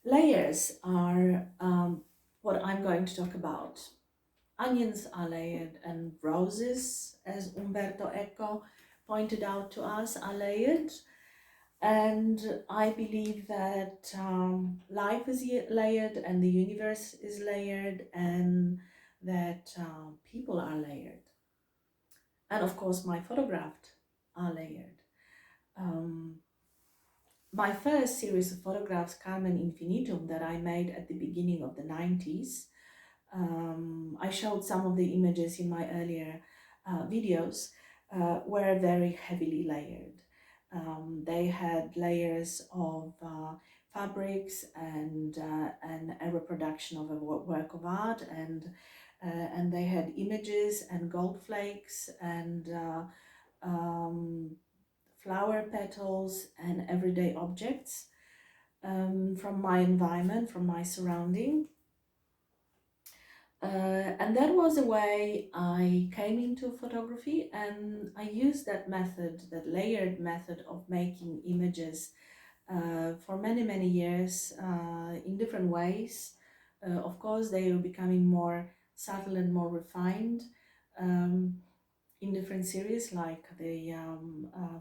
Layers are what I'm going to talk about. Onions are layered, and roses, as Umberto Eco pointed out to us, are layered. And I believe that life is layered, and the universe is layered, and that people are layered. And of course, my photographs are layered. Um, my first series of photographs, Carmen Infinitum, that I made at the beginning of the 90s, I showed some of the images in my earlier videos, were very heavily layered. They had layers of fabrics and a reproduction of a work of art, and they had images and gold flakes and flower petals and everyday objects from my environment, from my surrounding. And that was the way I came into photography, and I used that method, that layered method of making images for many, many years in different ways. Of course, they were becoming more subtle and more refined um, in different series, like the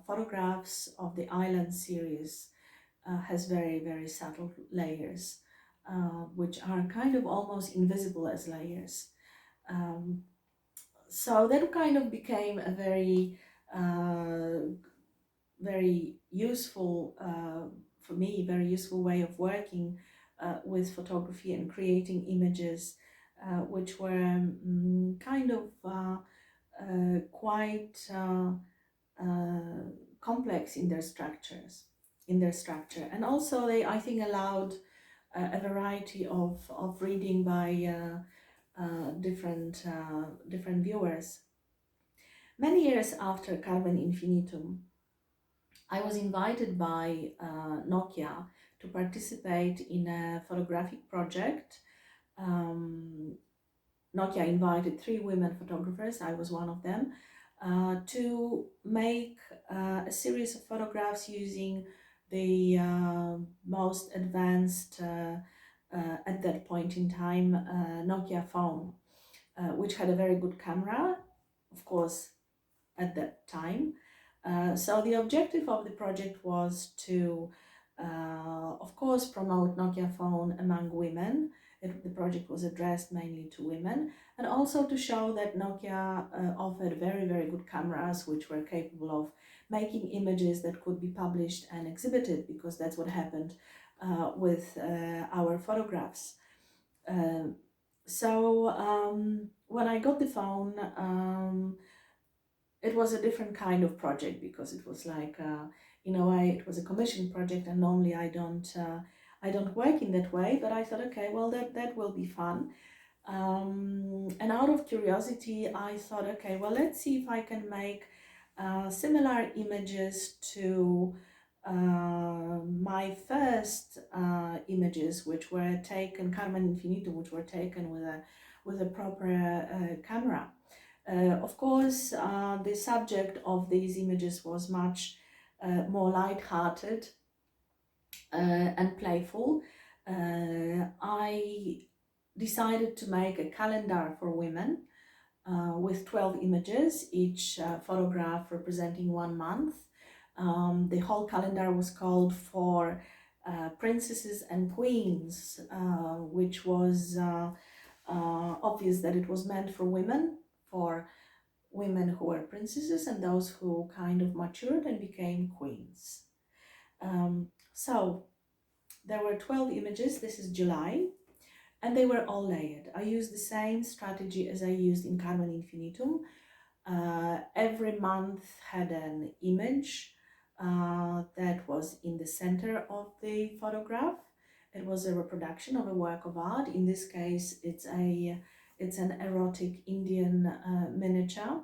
photographs of the island series has very, very subtle layers, which are kind of almost invisible as layers. Um, so that kind of became a very, very useful, for me, very useful way of working with photography and creating images which were kind of quite complex in their structure, and also they, I think, allowed a variety of reading by different viewers. Many years after Carmen Infinitum, I was invited by Nokia to participate in a photographic project. um, Nokia invited 3 women photographers, I was one of them, to make a series of photographs using the most advanced, at that point in time, Nokia phone, which had a very good camera, of course, at that time. So the objective of the project was to, of course, promote Nokia phone among women. The project was addressed mainly to women, and also to show that Nokia offered very, very good cameras which were capable of making images that could be published and exhibited, because that's what happened with our photographs. Uh, so when I got the phone, it was a different kind of project, because it was like, it was a commission project, and normally I don't work in that way, but I thought, okay, well, that will be fun. And out of curiosity, I thought, okay, well, let's see if I can make similar images to my first images, which were taken, Carmen Infinito, which were taken with a proper camera. Of course, the subject of these images was much more light-hearted and playful. I decided to make a calendar for women with 12 images, each photograph representing 1 month. The whole calendar was called For Princesses and Queens, which was obvious that it was meant for women, for women who were princesses and those who kind of matured and became queens. So there were 12 images. This is July, and they were all layered. I used the same strategy as I used in Carmen Infinitum. Every month had an image that was in the center of the photograph. It was a reproduction of a work of art. In this case, it's an erotic Indian miniature.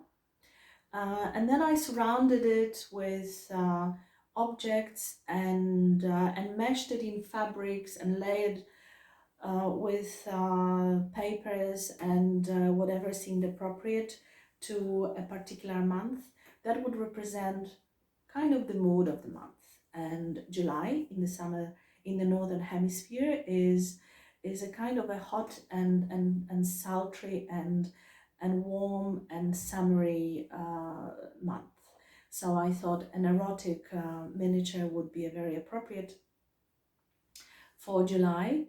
And then I surrounded it with objects and meshed it in fabrics and layered with papers and whatever seemed appropriate to a particular month that would represent kind of the mood of the month. And July, in the summer, in the northern hemisphere is a kind of a hot and sultry and warm and summery month. So I thought an erotic miniature would be a very appropriate for July.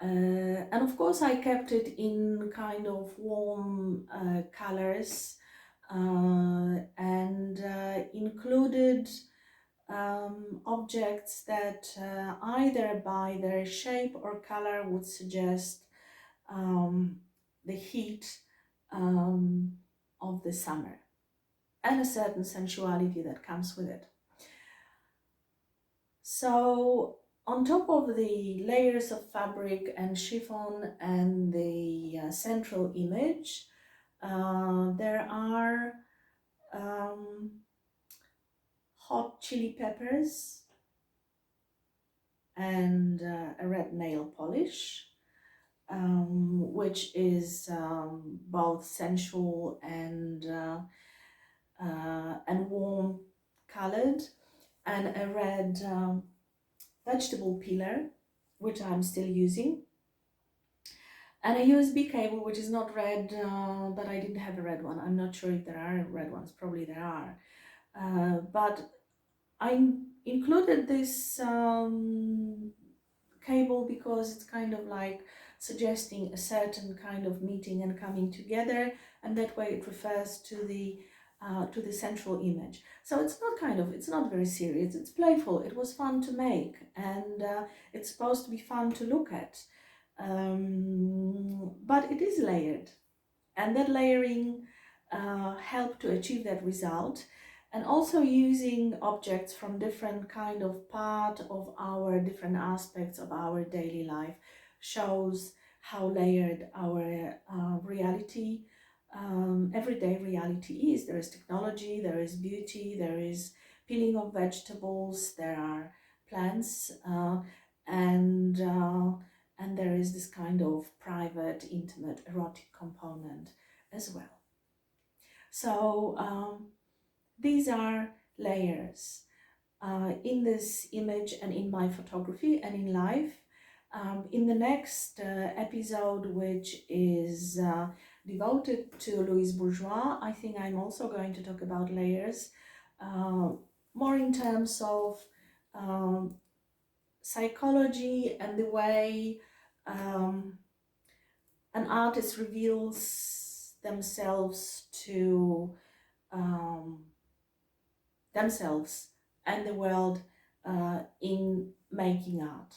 And of course I kept it in kind of warm colors, and included objects that either by their shape or color would suggest um, the heat of the summer and a certain sensuality that comes with it. So on top of the layers of fabric and chiffon and the central image, there are um, hot chili peppers and a red nail polish, which is both sensual and warm colored, and a red vegetable peeler, which I'm still using, and a USB cable, which is not red, but I didn't have a red one. I'm not sure if there are red ones, probably there are. But I included this cable because it's kind of like suggesting a certain kind of meeting and coming together, and that way it refers to the central image. So it's not very serious, it's playful, it was fun to make, and it's supposed to be fun to look at, but it is layered, and that layering helped to achieve that result. And also using objects from different kind of part of our different aspects of our daily life shows how layered our reality, everyday reality is. There is technology, there is beauty, there is peeling of vegetables, there are plants, and there is this kind of private, intimate, erotic component as well. So these are layers in this image and in my photography and in life. In the next episode, which is devoted to Louise Bourgeois, I think I'm also going to talk about layers, more in terms of psychology and the way an artist reveals themselves to themselves and the world in making art.